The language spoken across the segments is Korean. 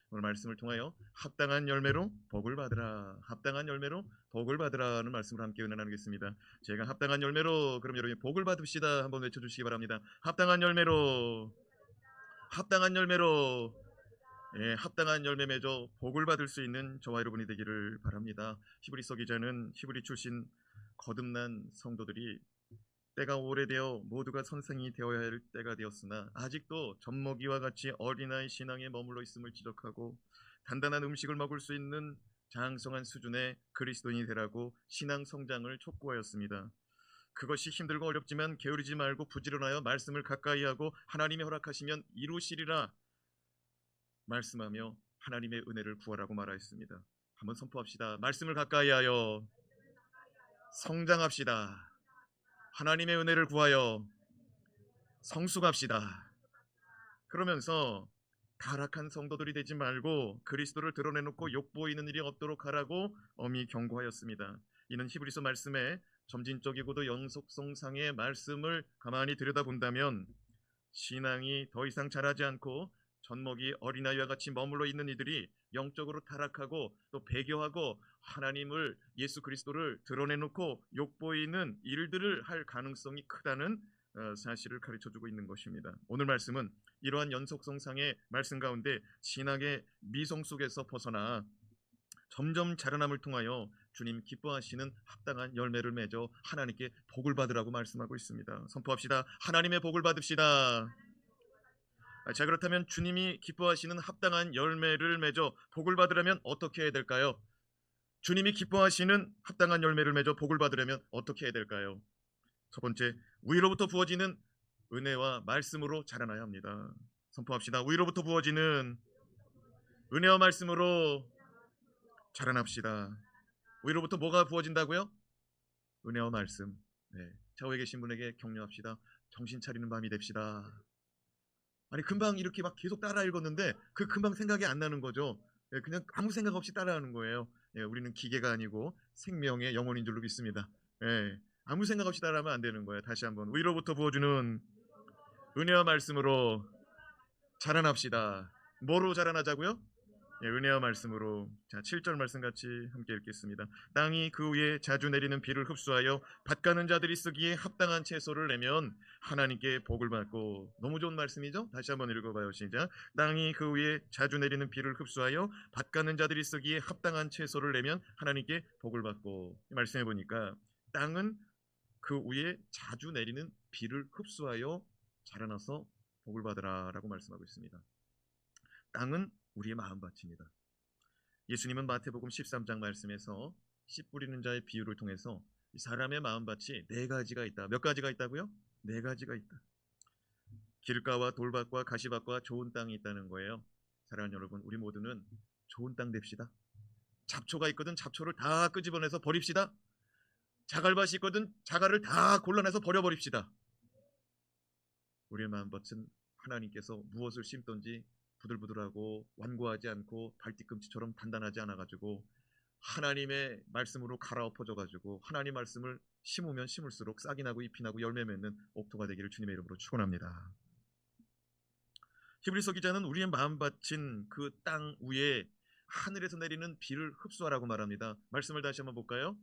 오늘 말씀을 통하여 합당한 열매로 복을 받으라, 합당한 열매로 복을 받으라는 말씀을 함께 은혜 나누겠습니다. 제가 합당한 열매로, 그럼 여러분이 복을 받읍시다 한번 외쳐주시기 바랍니다. 합당한 열매로, 합당한 열매로, 예, 합당한 열매 맺어 복을 받을 수 있는 저와 여러분이 되기를 바랍니다. 히브리서 기자는 히브리 출신 거듭난 성도들이 때가 오래되어 모두가 선생이 되어야 할 때가 되었으나 아직도 젖먹이와 같이 어린아이 신앙에 머물러 있음을 지적하고 단단한 음식을 먹을 수 있는 장성한 수준의 그리스도인이 되라고 신앙 성장을 촉구하였습니다. 그것이 힘들고 어렵지만 게으르지 말고 부지런하여 말씀을 가까이 하고 하나님이 허락하시면 이루시리라 말씀하며 하나님의 은혜를 구하라고 말하였습니다. 한번 선포합시다. 말씀을 가까이 하여 성장합시다. 하나님의 은혜를 구하여 성숙합시다. 그러면서 타락한 성도들이 되지 말고 그리스도를 드러내놓고 욕보이는 일이 없도록 하라고 엄히 경고하였습니다. 이는 히브리서 말씀에 점진적이고도 영속성상의 말씀을 가만히 들여다본다면 신앙이 더 이상 자라지 않고 젖먹이 어린아이와 같이 머물러 있는 이들이 영적으로 타락하고 또 배교하고 하나님을, 예수 그리스도를 드러내놓고 욕보이는 일들을 할 가능성이 크다는 사실을 가르쳐주고 있는 것입니다. 오늘 말씀은 이러한 연속성상의 말씀 가운데 신앙의 미성 속에서 벗어나 점점 자라남을 통하여 주님 기뻐하시는 합당한 열매를 맺어 하나님께 복을 받으라고 말씀하고 있습니다. 선포합시다. 하나님의 복을 받읍시다. 자, 그렇다면 주님이 기뻐하시는 합당한 열매를 맺어 복을 받으려면 어떻게 해야 될까요? 주님이 기뻐하시는 합당한 열매를 맺어 복을 받으려면 어떻게 해야 될까요? 첫 번째, 위로부터 부어지는 은혜와 말씀으로 자라나야 합니다. 선포합시다. 위로부터 부어지는 은혜와 말씀으로 자라납시다. 위로부터 뭐가 부어진다고요? 은혜와 말씀. 네. 좌우에 계신 분에게 격려합시다. 정신 차리는 밤이 됩시다. 아니, 금방 이렇게 막 계속 따라 읽었는데 그 금방 생각이 안 나는 거죠. 예, 그냥 아무 생각 없이 따라하는 거예요. 예, 우리는 기계가 아니고 생명의 영혼인 줄로 믿습니다. 예, 아무 생각 없이 따라하면 안 되는 거예요. 다시 한번 위로부터 부어주는 은혜와 말씀으로 자라납시다. 뭐로 자라나자고요? 예, 은혜와 말씀으로. 자, 7절 말씀 같이 함께 읽겠습니다. 땅이 그 위에 자주 내리는 비를 흡수하여 밭가는 자들이 쓰기에 합당한 채소를 내면 하나님께 복을 받고. 너무 좋은 말씀이죠? 다시 한번 읽어봐요. 시작. 땅이 그 위에 자주 내리는 비를 흡수하여 밭가는 자들이 쓰기에 합당한 채소를 내면 하나님께 복을 받고. 말씀해 보니까 땅은 그 위에 자주 내리는 비를 흡수하여 자라나서 복을 받으라라고 말씀하고 있습니다. 땅은 우리의 마음밭입니다. 예수님은 마태복음 13장 말씀에서 씨 뿌리는 자의 비유를 통해서 사람의 마음밭이 네 가지가 있다. 몇 가지가 있다고요? 네 가지가 있다. 길가와 돌밭과 가시밭과 좋은 땅이 있다는 거예요. 사랑하는 여러분, 우리 모두는 좋은 땅 됩시다. 잡초가 있거든 잡초를 다 끄집어내서 버립시다. 자갈밭이 있거든 자갈을 다 골라내서 버려버립시다. 우리의 마음밭은 하나님께서 무엇을 심든지 부들부들하고 완고하지 않고 발뒤꿈치처럼 단단하지 않아가지고 하나님의 말씀으로 갈아엎어져가지고 하나님 말씀을 심으면 심을수록 싹이 나고 잎이 나고 열매 맺는 옥토가 되기를 주님의 이름으로 축원합니다. 히브리서 기자는 우리의 마음밭인 그 땅 위에 하늘에서 내리는 비를 흡수하라고 말합니다. 말씀을 다시 한번 볼까요?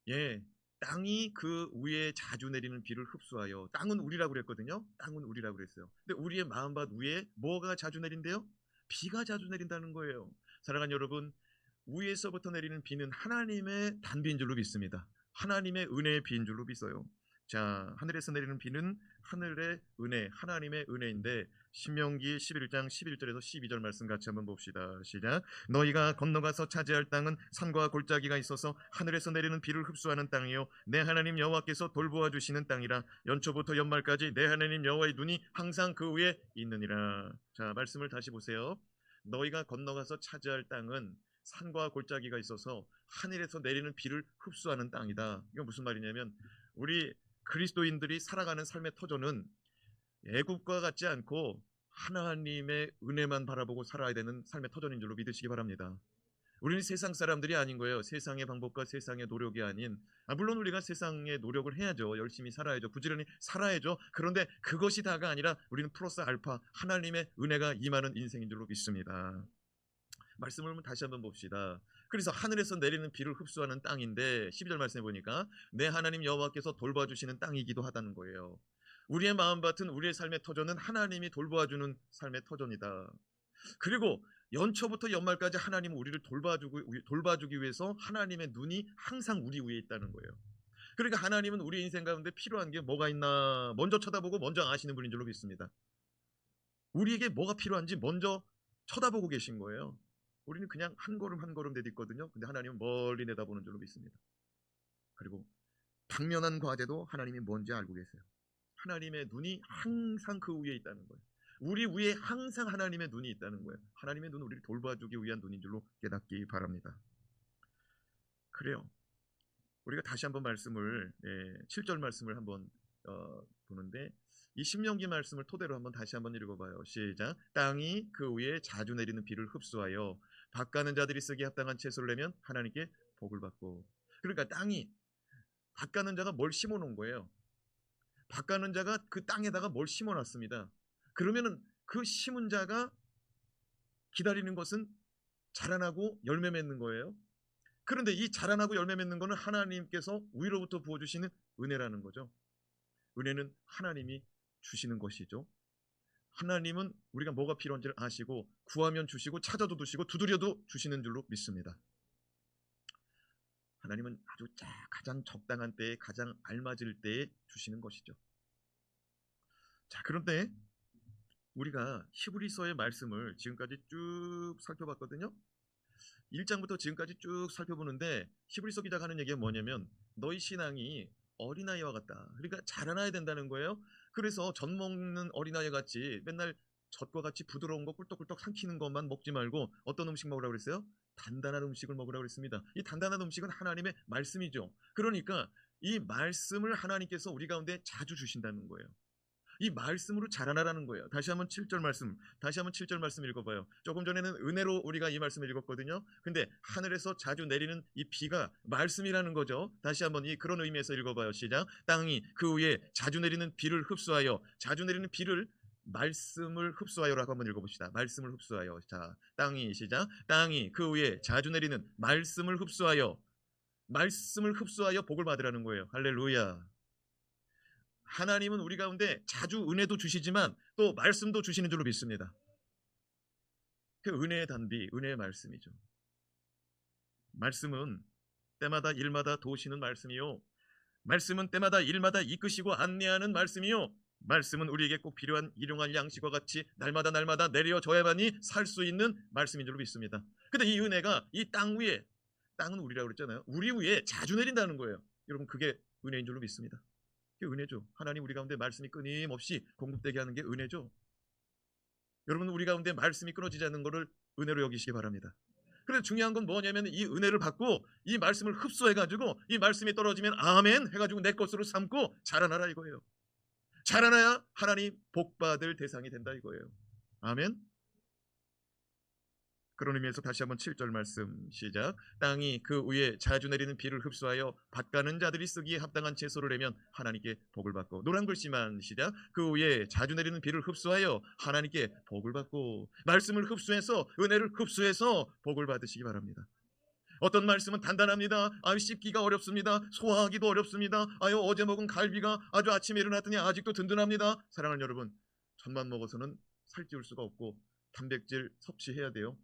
예, 땅이 그 위에 자주 내리는 비를 흡수하여. 땅은 우리라고 그랬거든요. 땅은 우리라고 그랬어요. 근데 우리의 마음밭 위에 뭐가 자주 내린대요? 비가 자주 내린다는 거예요. 사랑하는 여러분, 위에서부터 내리는 비는 하나님의 단비인 줄로 믿습니다. 하나님의 은혜의 비인 줄로 믿어요. 자, 하늘에서 내리는 비는 하늘의 은혜, 하나님의 은혜인데 신명기 11장 11절에서 12절 말씀 같이 한번 봅시다. 시작. 너희가 건너가서 차지할 땅은 산과 골짜기가 있어서 하늘에서 내리는 비를 흡수하는 땅이요 내 하나님 여호와께서 돌보아 주시는 땅이라. 연초부터 연말까지 내 하나님 여호와의 눈이 항상 그 위에 있느니라. 자, 말씀을 다시 보세요. 너희가 건너가서 차지할 땅은 산과 골짜기가 있어서 하늘에서 내리는 비를 흡수하는 땅이다. 이건 무슨 말이냐면 우리 그리스도인들이 살아가는 삶의 터전은 애국과 같지 않고 하나님의 은혜만 바라보고 살아야 되는 삶의 터전인 줄로 믿으시기 바랍니다. 우리는 세상 사람들이 아닌 거예요. 세상의 방법과 세상의 노력이 아닌, 물론 우리가 세상의 노력을 해야죠. 열심히 살아야죠. 부지런히 살아야죠. 그런데 그것이 다가 아니라 우리는 플러스 알파 하나님의 은혜가 임하는 인생인 줄로 믿습니다. 말씀을 다시 한번 봅시다. 그래서 하늘에서 내리는 비를 흡수하는 땅인데 12절 말씀해 보니까 내 하나님 여호와께서 돌봐주시는 땅이기도 하다는 거예요. 우리의 마음밭은 우리의 삶의 터전은 하나님이 돌봐주는 삶의 터전이다. 그리고 연초부터 연말까지 하나님은 우리를 돌봐주기 위해서 하나님의 눈이 항상 우리 위에 있다는 거예요. 그러니까 하나님은 우리 인생 가운데 필요한 게 뭐가 있나 먼저 쳐다보고 먼저 아시는 분인 줄로 믿습니다. 우리에게 뭐가 필요한지 먼저 쳐다보고 계신 거예요. 우리는 그냥 한 걸음 한 걸음 내딛거든요. 근데 하나님은 멀리 내다보는 줄로 믿습니다. 그리고 당면한 과제도 하나님이 뭔지 알고 계세요. 하나님의 눈이 항상 그 위에 있다는 거예요. 우리 위에 항상 하나님의 눈이 있다는 거예요. 하나님의 눈은 우리를 돌봐주기 위한 눈인 줄로 깨닫기 바랍니다. 그래요. 우리가 다시 한번 말씀을 7절 말씀을 한번 보는데 이 신명기 말씀을 토대로 한번 다시 한번 읽어봐요. 시작. 땅이 그 위에 자주 내리는 비를 흡수하여 밭 가는 자들이 쓰기 합당한 채소를 내면 하나님께 복을 받고. 그러니까 땅이 밭 가는 자가 뭘 심어놓은 거예요. 밭 가는 자가 그 땅에다가 뭘 심어놨습니다. 그러면은 그 심은 자가 기다리는 것은 자라나고 열매 맺는 거예요. 그런데 이 자라나고 열매 맺는 거는 하나님께서 위로부터 부어주시는 은혜라는 거죠. 은혜는 하나님이 주시는 것이죠. 하나님은 우리가 뭐가 필요한지를 아시고 구하면 주시고 찾아도 주시고 두드려도 주시는 줄로 믿습니다. 하나님은 아주 가장 적당한 때에 가장 알맞을 때에 주시는 것이죠. 자, 그런데 우리가 히브리서의 말씀을 지금까지 쭉 살펴봤거든요. 1장부터 지금까지 쭉 살펴보는데 히브리서 기자가 하는 얘기가 뭐냐면 너희 신앙이 어린아이와 같다. 그러니까 자라나야 된다는 거예요. 그래서 젖 먹는 어린아이 같이 맨날 젖과 같이 부드러운 거 꿀떡꿀떡 삼키는 것만 먹지 말고 어떤 음식 먹으라고 그랬어요? 단단한 음식을 먹으라고 그랬습니다. 이 단단한 음식은 하나님의 말씀이죠. 그러니까 이 말씀을 하나님께서 우리 가운데 자주 주신다는 거예요. 이 말씀으로 자라나라는 거예요. 다시 한번 7절 말씀 읽어봐요. 조금 전에는 은혜로 우리가 이 말씀을 읽었거든요. 근데 하늘에서 자주 내리는 이 비가 말씀이라는 거죠. 다시 한번 그런 의미에서 읽어봐요. 시작. 땅이 그 위에 자주 내리는 비를 흡수하여, 자주 내리는 비를 말씀을 흡수하여라고 한번 읽어봅시다. 말씀을 흡수하여. 자, 땅이 시작. 땅이 그 위에 자주 내리는 말씀을 흡수하여 복을 받으라는 거예요. 할렐루야. 하나님은 우리 가운데 자주 은혜도 주시지만 또 말씀도 주시는 줄로 믿습니다. 그 은혜의 단비, 은혜의 말씀이죠. 말씀은 때마다 일마다 도우시는 말씀이요. 말씀은 때마다 일마다 이끄시고 안내하는 말씀이요. 말씀은 우리에게 꼭 필요한 일용할 양식과 같이 날마다 내려져야만이 살 수 있는 말씀인 줄로 믿습니다. 근데 이 은혜가 이 땅 위에, 땅은 우리라고 그랬잖아요. 우리 위에 자주 내린다는 거예요. 여러분, 그게 은혜인 줄로 믿습니다. 그게 은혜죠. 하나님 우리 가운데 말씀이 끊임없이 공급되게 하는 게 은혜죠. 여러분, 우리 가운데 말씀이 끊어지지 않는 것을 은혜로 여기시기 바랍니다. 그래서 중요한 건 뭐냐면 이 은혜를 받고 이 말씀을 흡수해가지고 이 말씀이 떨어지면 아멘 해가지고 내 것으로 삼고 자라나라 이거예요. 자라나야 하나님 복받을 대상이 된다 이거예요. 아멘. 그런 의미에서 다시 한번 7절 말씀 시작. 땅이 그 위에 자주 내리는 비를 흡수하여 밭 가는 자들이 쓰기에 합당한 채소를 내면 하나님께 복을 받고. 노란 글씨만 시작. 그 위에 자주 내리는 비를 흡수하여 하나님께 복을 받고. 말씀을 흡수해서, 은혜를 흡수해서 복을 받으시기 바랍니다. 어떤 말씀은 단단합니다. 씹기가 어렵습니다. 소화하기도 어렵습니다. 어제 먹은 갈비가 아주 아침에 일어났더니 아직도 든든합니다. 사랑하는 여러분, 젖만 먹어서는 살찌울 수가 없고 단백질 섭취해야 돼요.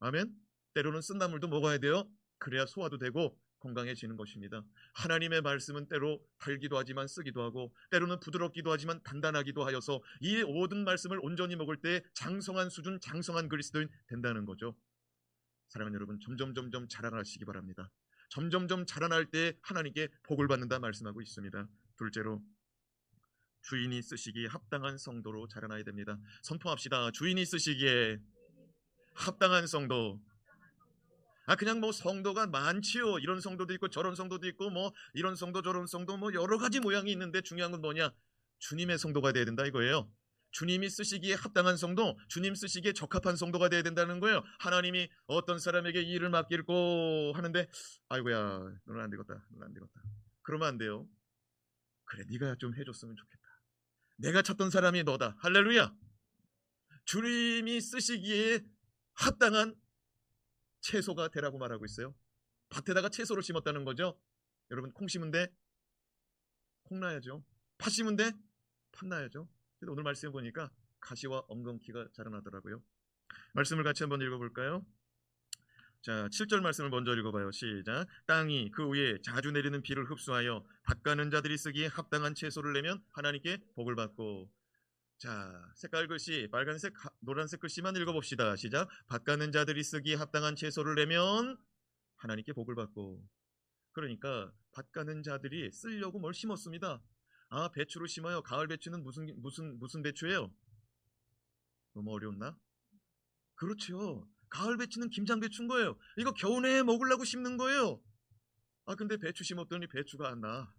아멘. 때로는 쓴나물도 먹어야 돼요. 그래야 소화도 되고 건강해지는 것입니다. 하나님의 말씀은 때로 달기도 하지만 쓰기도 하고, 때로는 부드럽기도 하지만 단단하기도 하여서 이 모든 말씀을 온전히 먹을 때 장성한 수준, 장성한 그리스도인 된다는 거죠. 사랑하는 여러분, 점점 자라나시기 바랍니다. 점점 자라날 때 하나님께 복을 받는다 말씀하고 있습니다. 둘째로, 주인이 쓰시기에 합당한 성도로 자라나야 됩니다. 선포합시다. 주인이 쓰시기에 합당한 성도. 그냥 성도가 많지요. 이런 성도도 있고 저런 성도도 있고 이런 성도 저런 성도 여러 가지 모양이 있는데 중요한 건 뭐냐? 주님의 성도가 돼야 된다 이거예요. 주님이 쓰시기에 합당한 성도, 주님 쓰시기에 적합한 성도가 돼야 된다는 거예요. 하나님이 어떤 사람에게 이 일을 맡기고 하는데 아이고야 너는 안 되겠다, 너는 안 되겠다, 그러면 안 돼요. 그래 네가 좀 해줬으면 좋겠다. 내가 찾던 사람이 너다. 할렐루야. 주님이 쓰시기에 합당한 채소가 되라고 말하고 있어요. 밭에다가 채소를 심었다는 거죠. 여러분 콩 심은데 콩 나야죠. 팥 심은데 팥 나야죠. 근데 오늘 말씀 보니까 가시와 엉겅퀴가 자라나더라고요. 말씀을 같이 한번 읽어볼까요? 자, 7절 말씀을 먼저 읽어봐요. 시작. 땅이 그 위에 자주 내리는 비를 흡수하여 밭 가는 자들이 쓰기에 합당한 채소를 내면 하나님께 복을 받고. 자, 색깔 글씨 빨간색 노란색 글씨만 읽어봅시다. 시작. 밭 가는 자들이 쓰기에 합당한 채소를 내면 하나님께 복을 받고. 그러니까 밭 가는 자들이 쓰려고 뭘 심었습니다. 아, 배추를 심어요. 가을 배추는 무슨 배추예요? 너무 어려웠나? 그렇죠. 가을 배추는 김장배추인 거예요. 이거 겨우내 먹으려고 심는 거예요. 아, 근데 배추 심었더니 배추가 안 나.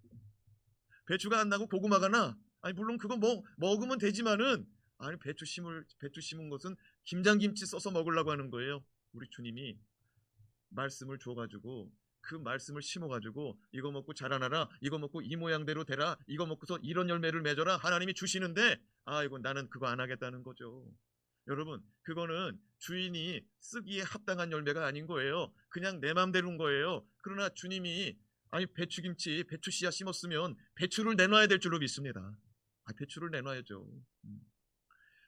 배추가 안 나고 고구마가 나. 아니 물론 그거 먹으면 되지만은 아니 배추 심은 것은 김장김치 써서 먹으려고 하는 거예요. 우리 주님이 말씀을 줘가지고 그 말씀을 심어가지고 이거 먹고 자라나라, 이거 먹고 이 모양대로 되라, 이거 먹고서 이런 열매를 맺어라 하나님이 주시는데 아 이거 나는 그거 안 하겠다는 거죠. 여러분 그거는 주인이 쓰기에 합당한 열매가 아닌 거예요. 그냥 내 맘대로인 거예요. 그러나 주님이 아니 배추김치 배추 씨앗 심었으면 배추를 내놔야 될 줄로 믿습니다. 아, 배추를 내놔야죠.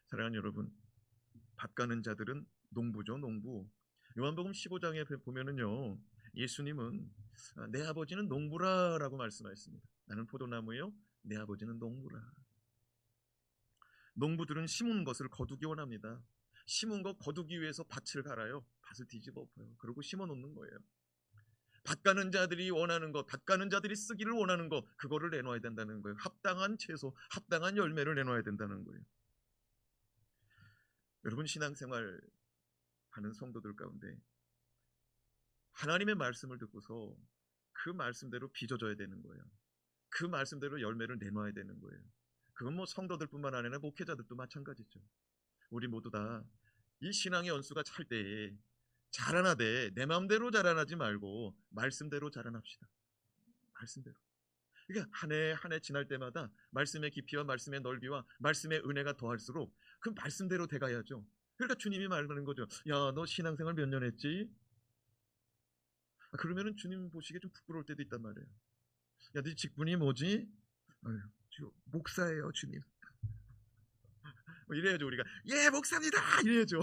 사랑하는 여러분, 밭 가는 자들은 농부죠, 농부. 요한복음 15장에 보면은요, 예수님은 내 아버지는 농부라라고 말씀하셨습니다. 나는 포도나무요, 내 아버지는 농부라. 농부들은 심은 것을 거두기 원합니다. 심은 거 거두기 위해서 밭을 갈아요. 밭을 뒤집어 엎어요. 그리고 심어 놓는 거예요. 밭 가는 자들이 원하는 것, 밭 가는 자들이 쓰기를 원하는 것, 그거를 내놔야 된다는 거예요. 합당한 채소, 합당한 열매를 내놔야 된다는 거예요. 여러분 신앙생활 하는 성도들 가운데 하나님의 말씀을 듣고서 그 말씀대로 빚어져야 되는 거예요. 그 말씀대로 열매를 내놔야 되는 거예요. 그건 뭐 성도들뿐만 아니라 목회자들도 마찬가지죠. 우리 모두 다 이 신앙의 연수가 찰 때에 자라나되 내 마음대로 자라나지 말고 말씀대로 자라납시다. 말씀대로. 그러니까 한 해 한 해 지날 때마다 말씀의 깊이와 말씀의 넓이와 말씀의 은혜가 더할수록 그 말씀대로 돼가야죠. 그러니까 주님이 말하는 거죠. 야, 너 신앙생활 몇 년 했지? 그러면은 주님 보시기에 좀 부끄러울 때도 있단 말이에요. 야, 네 직분이 뭐지? 아유, 목사예요, 주님. 뭐 이래야죠 우리가. 예, 목사입니다. 이래야죠.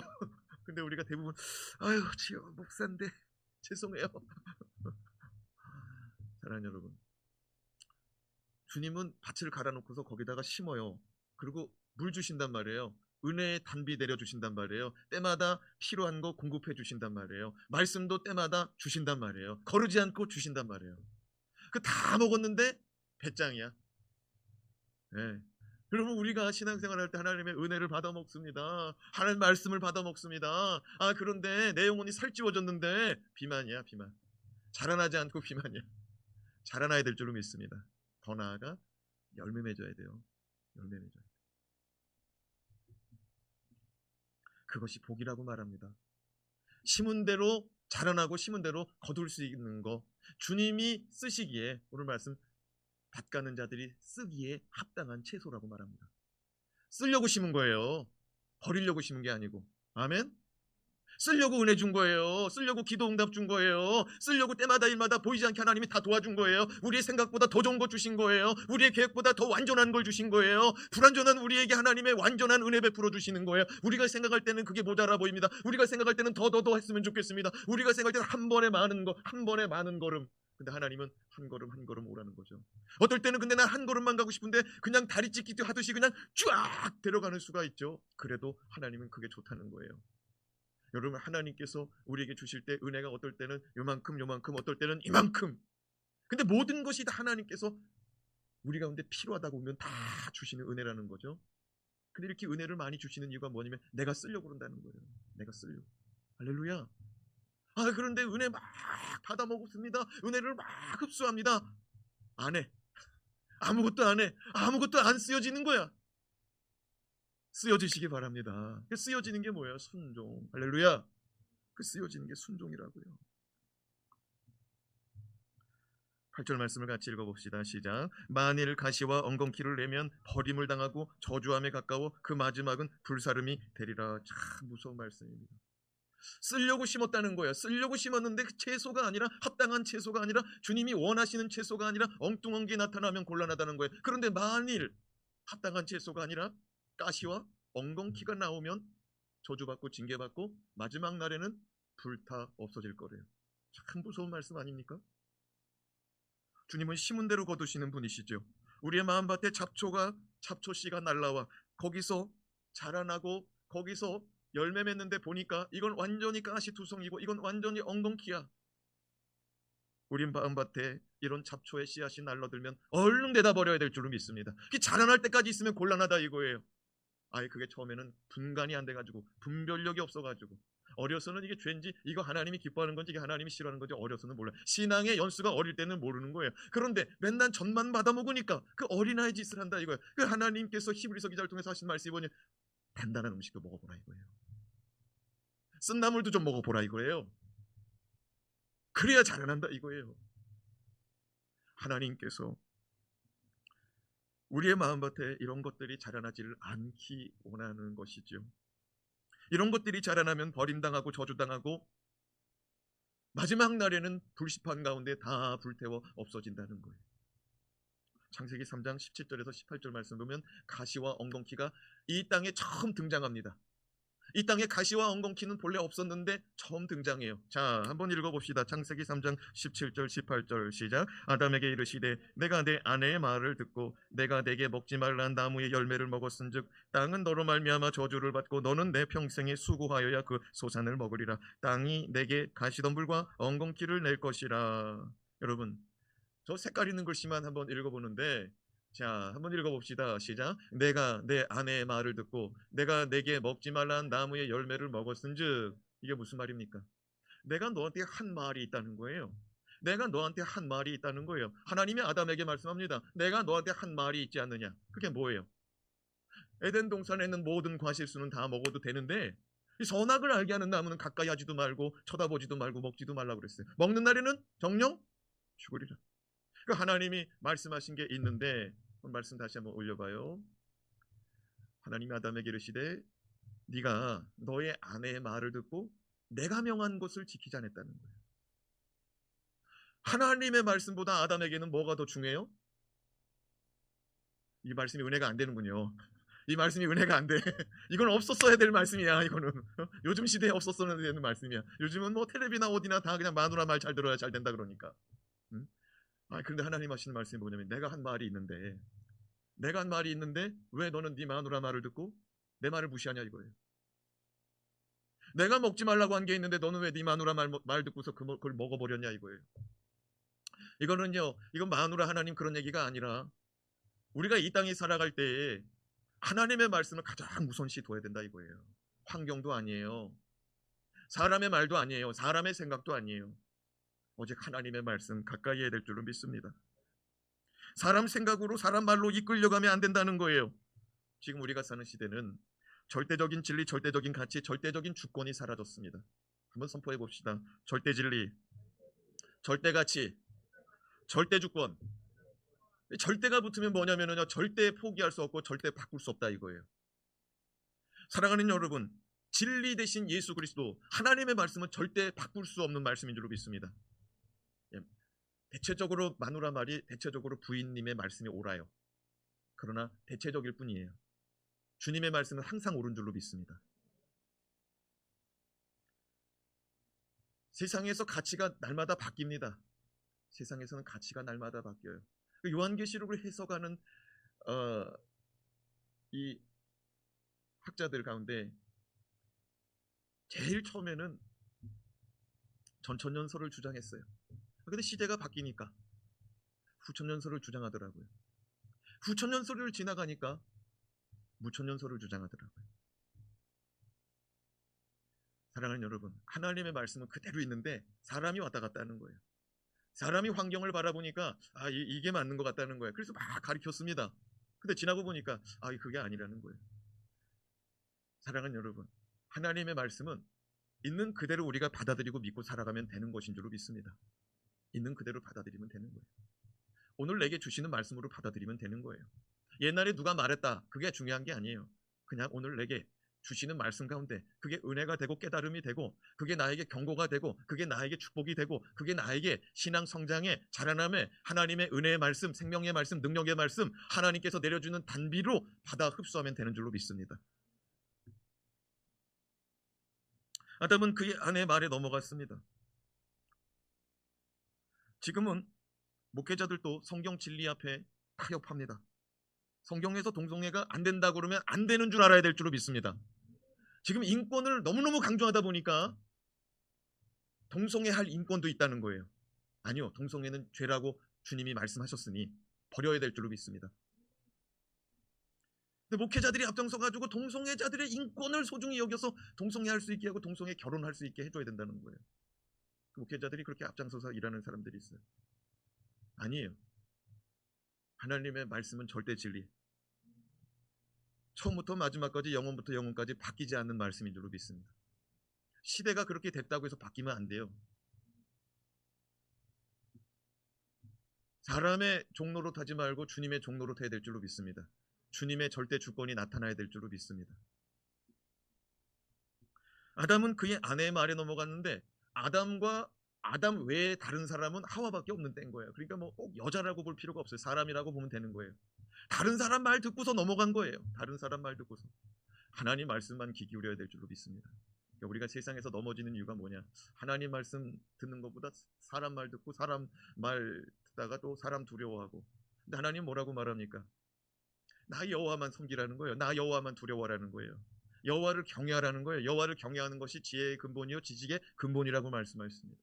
근데 우리가 대부분 아유, 주여 목사인데 죄송해요. 사랑하는 여러분, 주님은 밭을 갈아놓고서 거기다가 심어요. 그리고 물 주신단 말이에요. 은혜의 단비 내려주신단 말이에요. 때마다 필요한 거 공급해 주신단 말이에요. 말씀도 때마다 주신단 말이에요. 거르지 않고 주신단 말이에요. 그 다 먹었는데 배짱이야. 네. 여러분 우리가 신앙생활할 때 하나님의 은혜를 받아 먹습니다. 하나님 말씀을 받아 먹습니다. 아 그런데 내 영혼이 살찌워졌는데 비만이야 비만. 자라나지 않고 비만이야. 자라나야 될 줄로 믿습니다. 더 나아가 열매 맺어야 돼요. 열매 맺어야 돼요. 그것이 복이라고 말합니다. 심은 대로 자라나고 심은 대로 거둘 수 있는 거. 주님이 쓰시기에 오늘 말씀 밭 가는 자들이 쓰기에 합당한 채소라고 말합니다. 쓰려고 심은 거예요. 버리려고 심은 게 아니고. 아멘? 쓰려고 은혜 준 거예요. 쓰려고 기도 응답 준 거예요. 쓰려고 때마다 일마다 보이지 않게 하나님이 다 도와준 거예요. 우리의 생각보다 더 좋은 거 주신 거예요. 우리의 계획보다 더 완전한 걸 주신 거예요. 불완전한 우리에게 하나님의 완전한 은혜 베풀어 주시는 거예요. 우리가 생각할 때는 그게 모자라 보입니다. 우리가 생각할 때는 더 했으면 좋겠습니다. 우리가 생각할 때는 한 번에 많은 걸음. 근데 하나님은 한 걸음 한 걸음 오라는 거죠. 어떨 때는 근데 난 한 걸음만 가고 싶은데 그냥 다리 찢기 하듯이 그냥 쫙 데려가는 수가 있죠. 그래도 하나님은 그게 좋다는 거예요. 여러분 하나님께서 우리에게 주실 때 은혜가 어떨 때는 요만큼 어떨 때는 이만큼. 근데 모든 것이 다 하나님께서 우리 가운데 필요하다고 보면 다 주시는 은혜라는 거죠. 근데 이렇게 은혜를 많이 주시는 이유가 뭐냐면 내가 쓰려고 그런다는 거예요. 내가 쓰려고. 할렐루야. 아 그런데 은혜 막 받아 먹습니다. 은혜를 막 흡수합니다. 안 해. 아무것도 안 해. 아무것도 안 쓰여지는 거야. 쓰여지시기 바랍니다. 그 쓰여지는 게 뭐예요? 순종. 할렐루야. 그 쓰여지는 게 순종이라고요. 8절 말씀을 같이 읽어봅시다. 시작. 만일 가시와 엉겅퀴를 내면 버림을 당하고 저주함에 가까워 그 마지막은 불사름이 되리라. 참 무서운 말씀입니다. 쓰려고 심었다는 거예요. 쓰려고 심었는데 그 채소가 아니라, 합당한 채소가 아니라, 주님이 원하시는 채소가 아니라 엉뚱한 게 나타나면 곤란하다는 거예요. 그런데 만일 합당한 채소가 아니라 가시와 엉겅퀴가 나오면 저주받고 징계받고 마지막 날에는 불타 없어질 거래요. 참 무서운 말씀 아닙니까? 주님은 심은 대로 거두시는 분이시죠. 우리의 마음밭에 잡초씨가 날라와 거기서 자라나고 거기서 열매 맺는데 보니까 이건 완전히 가시투성이고 이건 완전히 엉겅퀴야. 우리 마음밭에 이런 잡초의 씨앗이 날라들면 얼른 내다 버려야 될 줄로 믿습니다. 자라날 때까지 있으면 곤란하다 이거예요. 아예 그게 처음에는 분간이 안 돼가지고 분별력이 없어가지고, 어려서는 이게 죄인지, 이거 하나님이 기뻐하는 건지, 이게 하나님이 싫어하는 건지 어려서는 몰라요. 신앙의 연수가 어릴 때는 모르는 거예요. 그런데 맨날 전만 받아 먹으니까 그 어린아이 짓을 한다 이거예요. 그 하나님께서 히브리서 기자를 통해서 하신 말씀이 뭐냐, 단단한 음식도 먹어보라 이거예요. 쓴나물도 좀 먹어보라 이거예요. 그래야 자라난다 이거예요. 하나님께서 우리의 마음밭에 이런 것들이 자라나지를 않기 원하는 것이죠. 이런 것들이 자라나면 버림당하고 저주당하고 마지막 날에는 불시판 가운데 다 불태워 없어진다는 거예요. 창세기 3장 17절에서 18절 말씀 보면 가시와 엉겅퀴가 이 땅에 처음 등장합니다. 이 땅에 가시와 엉겅퀴는 본래 없었는데 처음 등장해요. 자, 한번 읽어봅시다. 창세기 3장 17절 18절 시작. 아담에게 이르시되 내가 내 아내의 말을 듣고 내가 내게 먹지 말란 나무의 열매를 먹었은즉 땅은 너로 말미암아 저주를 받고 너는 내 평생에 수고하여야 그 소산을 먹으리라. 땅이 내게 가시덤불과 엉겅퀴를 낼 것이라. 여러분, 저 색깔 있는 글씨만 한번 읽어보는데, 자, 한번 읽어봅시다. 시작. 내가 내 아내의 말을 듣고 내가 내게 먹지 말란 나무의 열매를 먹었은즉, 이게 무슨 말입니까? 내가 너한테 한 말이 있다는 거예요. 내가 너한테 한 말이 있다는 거예요. 하나님이 아담에게 말씀합니다. 내가 너한테 한 말이 있지 않느냐. 그게 뭐예요? 에덴 동산에 있는 모든 과실수는 다 먹어도 되는데 이 선악을 알게 하는 나무는 가까이 하지도 말고 쳐다보지도 말고 먹지도 말라고 그랬어요. 먹는 날에는 정령 죽으리라. 그 하나님이 말씀하신 게 있는데, 말씀 다시 한번 올려봐요. 하나님이 아담에게 이르시되 네가 너의 아내의 말을 듣고 내가 명한 것을 지키지 않았다는 거예요. 하나님의 말씀보다 아담에게는 뭐가 더 중요해요? 이 말씀이 은혜가 안 되는군요. 이 말씀이 은혜가 안 돼. 이건 없었어야 될 말씀이야. 이거는 요즘 시대에 없었어야 되는 말씀이야. 요즘은 뭐 텔레비나 어디나 다 그냥 마누라 말 잘 들어야 잘 된다 그러니까. 응? 그런데 하나님 하시는 말씀이 뭐냐면 내가 한 말이 있는데 왜 너는 네 마누라 말을 듣고 내 말을 무시하냐 이거예요. 내가 먹지 말라고 한 게 있는데 너는 왜 네 마누라 말 듣고서 그걸 먹어버렸냐 이거예요. 이건 마누라 하나님 그런 얘기가 아니라 우리가 이 땅에 살아갈 때에 하나님의 말씀을 가장 우선시 둬야 된다 이거예요. 환경도 아니에요. 사람의 말도 아니에요. 사람의 생각도 아니에요. 오직 하나님의 말씀 가까이 해야 될 줄로 믿습니다. 사람 생각으로 사람 말로 이끌려가면 안 된다는 거예요. 지금 우리가 사는 시대는 절대적인 진리, 절대적인 가치, 절대적인 주권이 사라졌습니다. 한번 선포해 봅시다. 절대 진리, 절대 가치, 절대 주권. 절대가 붙으면 뭐냐면요, 절대 포기할 수 없고 절대 바꿀 수 없다 이거예요. 사랑하는 여러분, 진리 대신 예수 그리스도, 하나님의 말씀은 절대 바꿀 수 없는 말씀인 줄로 믿습니다. 대체적으로 마누라 말이 대체적으로 부인님의 말씀이 옳아요. 그러나 대체적일 뿐이에요. 주님의 말씀은 항상 옳은 줄로 믿습니다. 세상에서 가치가 날마다 바뀝니다. 세상에서는 가치가 날마다 바뀌어요. 요한계시록을 해석하는 이 학자들 가운데 제일 처음에는 전천년설을 주장했어요. 그런데 시대가 바뀌니까 후천년설을 주장하더라고요. 후천년설을 지나가니까 무천년설을 주장하더라고요. 사랑하는 여러분, 하나님의 말씀은 그대로 있는데 사람이 왔다 갔다 하는 거예요. 사람이 환경을 바라보니까 이게 맞는 것 같다는 거예요. 그래서 막 가르쳤습니다. 근데 지나고 보니까 그게 아니라는 거예요. 사랑하는 여러분, 하나님의 말씀은 있는 그대로 우리가 받아들이고 믿고 살아가면 되는 것인 줄로 믿습니다. 있는 그대로 받아들이면 되는 거예요. 오늘 내게 주시는 말씀으로 받아들이면 되는 거예요. 옛날에 누가 말했다, 그게 중요한 게 아니에요. 그냥 오늘 내게 주시는 말씀 가운데 그게 은혜가 되고 깨달음이 되고, 그게 나에게 경고가 되고, 그게 나에게 축복이 되고, 그게 나에게 신앙 성장에 자라남에 하나님의 은혜의 말씀, 생명의 말씀, 능력의 말씀, 하나님께서 내려주는 단비로 받아 흡수하면 되는 줄로 믿습니다. 아담은 그의 아내의 말에 넘어갔습니다. 지금은 목회자들도 성경 진리 앞에 타협합니다. 성경에서 동성애가 안 된다 그러면 안 되는 줄 알아야 될 줄로 믿습니다. 지금 인권을 너무너무 강조하다 보니까 동성애 할 인권도 있다는 거예요. 아니요, 동성애는 죄라고 주님이 말씀하셨으니 버려야 될 줄로 믿습니다. 근데 목회자들이 앞장서가지고 동성애자들의 인권을 소중히 여겨서 동성애할 수 있게 하고 동성애 결혼할 수 있게 해줘야 된다는 거예요. 그 목회자들이 그렇게 앞장서서 일하는 사람들이 있어요. 아니에요. 하나님의 말씀은 절대 진리, 처음부터 마지막까지 영원부터 영원까지 바뀌지 않는 말씀인 줄로 믿습니다. 시대가 그렇게 됐다고 해서 바뀌면 안 돼요. 사람의 종로로 타지 말고 주님의 종로로 타야 될 줄로 믿습니다. 주님의 절대 주권이 나타나야 될 줄로 믿습니다. 아담은 그의 아내의 말에 넘어갔는데, 아담 외에 다른 사람은 하와밖에 없는 때인 거예요. 그러니까 뭐 꼭 여자라고 볼 필요가 없어요. 사람이라고 보면 되는 거예요. 다른 사람 말 듣고서 넘어간 거예요. 다른 사람 말 듣고서. 하나님 말씀만 귀 기울여야 될 줄로 믿습니다. 그러니까 우리가 세상에서 넘어지는 이유가 뭐냐? 하나님 말씀 듣는 것보다 사람 말 듣고, 사람 말 듣다가 또 사람 두려워하고. 근데 하나님 뭐라고 말합니까? 나 여호와만 섬기라는 거예요. 나 여호와만 두려워하라는 거예요. 여호와를 경외하라는 거예요. 여호와를 경외하는 것이 지혜의 근본이요 지식의 근본이라고 말씀하셨습니다.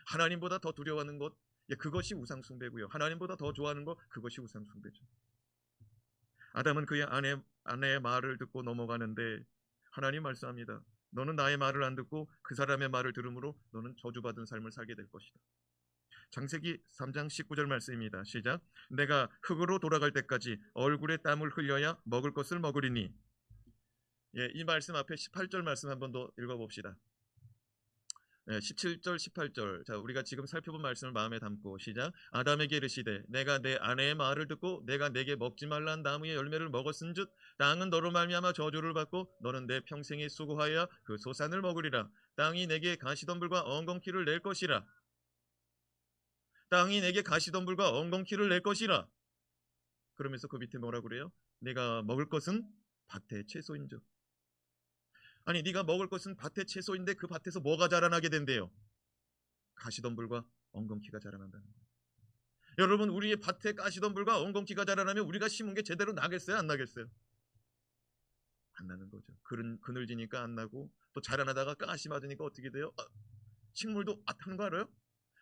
하나님보다 더 두려워하는 것, 그것이 우상 숭배고요. 하나님보다 더 좋아하는 것, 그것이 우상 숭배죠. 아담은 그의 아내의 말을 듣고 넘어가는데, 하나님 말씀합니다. 너는 나의 말을 안 듣고 그 사람의 말을 들음으로 너는 저주받은 삶을 살게 될 것이다. 창세기 3장 19절 말씀입니다. 시작. 내가 흙으로 돌아갈 때까지 얼굴에 땀을 흘려야 먹을 것을 먹으리니. 이 말씀 앞에 18절 말씀 한 번 더 읽어봅시다. 17절 18절. 자, 우리가 지금 살펴본 말씀을 마음에 담고 시작. 아담에게 이르시되 내가 내 아내의 말을 듣고 내가 내게 먹지 말란 나무의 열매를 먹었은즉 땅은 너로 말미암아 저주를 받고 너는 내 평생에 수고하여 그 소산을 먹으리라. 땅이 내게 가시덤불과 엉겅퀴를 낼 것이라. 땅이 내게 가시덤불과 엉겅퀴를 낼 것이라. 그러면서 그 밑에 뭐라 그래요? 내가 먹을 것은 밭의 채소인즉. 아니, 네가 먹을 것은 밭의 채소인데 그 밭에서 뭐가 자라나게 된대요? 가시덤불과 엉겅퀴가 자라난다는 거예요. 여러분, 우리의 밭에 가시덤불과 엉겅퀴가 자라나면 우리가 심은 게 제대로 나겠어요? 안 나겠어요? 안 나는 거죠. 그늘지니까 안 나고, 또 자라나다가 가시 맞으니까 어떻게 돼요? 식물도 하는 거 알아요?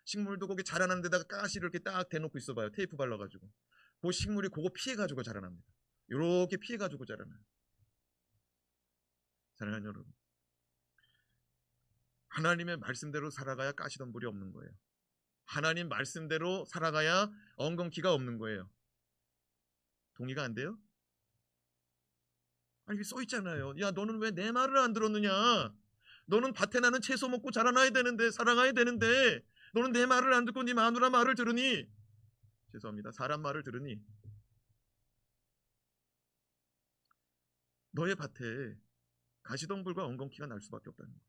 식물도 거기 자라나는 데다가 가시를 이렇게 딱 대놓고 있어봐요. 테이프 발라가지고. 그 식물이 그거 피해가지고 자라납니다. 이렇게 피해가지고 자라나요. 사랑하는 여러분, 하나님의 말씀대로 살아가야 가시덤불이 없는 거예요. 하나님 말씀대로 살아가야 엉겅퀴가 없는 거예요. 동의가 안 돼요? 아니, 써 있잖아요. 야, 너는 왜 내 말을 안 들었느냐? 너는 밭에 나는 채소 먹고 자라나야 되는데, 살아가야 되는데, 너는 내 말을 안 듣고 네 마누라 말을 들으니, 죄송합니다, 사람 말을 들으니 너의 밭에 가시덤불과 엉겅퀴가 날 수밖에 없다는 거예요.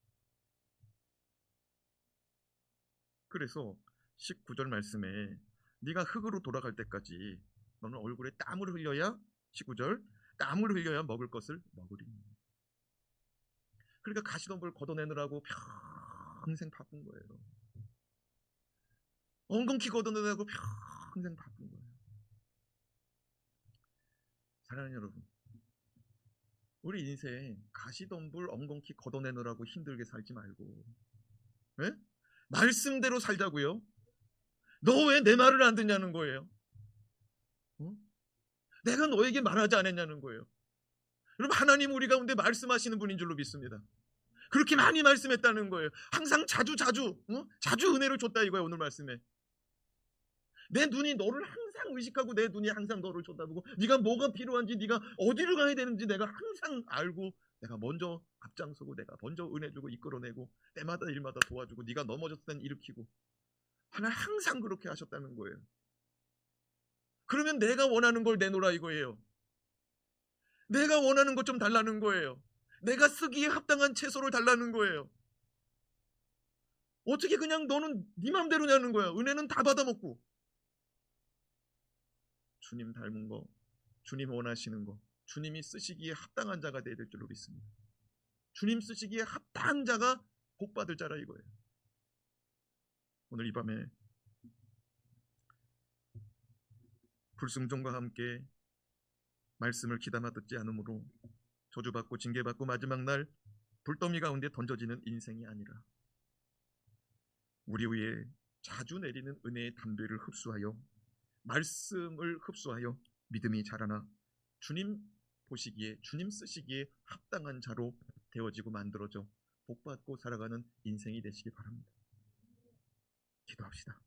그래서 19절 말씀에 네가 흙으로 돌아갈 때까지 너는 얼굴에 땀을 흘려야, 19절, 땀을 흘려야 먹을 것을 먹으리니. 그러니까 가시덤불 걷어내느라고 평생 바쁜 거예요. 엉겅퀴 걷어내느라고 평생 바쁜 거예요. 사랑하는 여러분, 우리 인생 가시덤불 엉겅퀴 걷어내느라고 힘들게 살지 말고, 네? 말씀대로 살자고요. 너 왜 내 말을 안 듣냐는 거예요. 내가 너에게 말하지 않았냐는 거예요. 여러분, 하나님 우리 가운데 말씀하시는 분인 줄로 믿습니다. 그렇게 많이 말씀했다는 거예요. 항상 자주 은혜를 줬다 이거예요. 오늘 말씀에 내 눈이 너를 항상 의식하고 내 눈이 항상 너를 쳐다보고 네가 뭐가 필요한지, 네가 어디를 가야 되는지 내가 항상 알고 내가 먼저 앞장서고 내가 먼저 은혜 주고 이끌어내고 때마다 일마다 도와주고 네가 넘어졌을 땐 일으키고 하나님 항상 그렇게 하셨다는 거예요. 그러면 내가 원하는 걸 내놓으라 이거예요. 내가 원하는 것 좀 달라는 거예요. 내가 쓰기에 합당한 채소를 달라는 거예요. 어떻게 그냥 너는 네 맘대로냐는 거야. 은혜는 다 받아먹고. 주님 닮은 거, 주님 원하시는 거, 주님이 쓰시기에 합당한 자가 되어야 될 줄로 믿습니다. 주님 쓰시기에 합당한 자가 복 받을 자라 이거예요. 오늘 이 밤에 불순종과 함께 말씀을 귀담아 듣지 않으므로 저주받고 징계받고 마지막 날 불더미 가운데 던져지는 인생이 아니라 우리 위에 자주 내리는 은혜의 담배를 흡수하여 말씀을 흡수하여 믿음이 자라나 주님 보시기에 주님 쓰시기에 합당한 자로 되어지고 만들어져 복받고 살아가는 인생이 되시기 바랍니다. 기도합시다.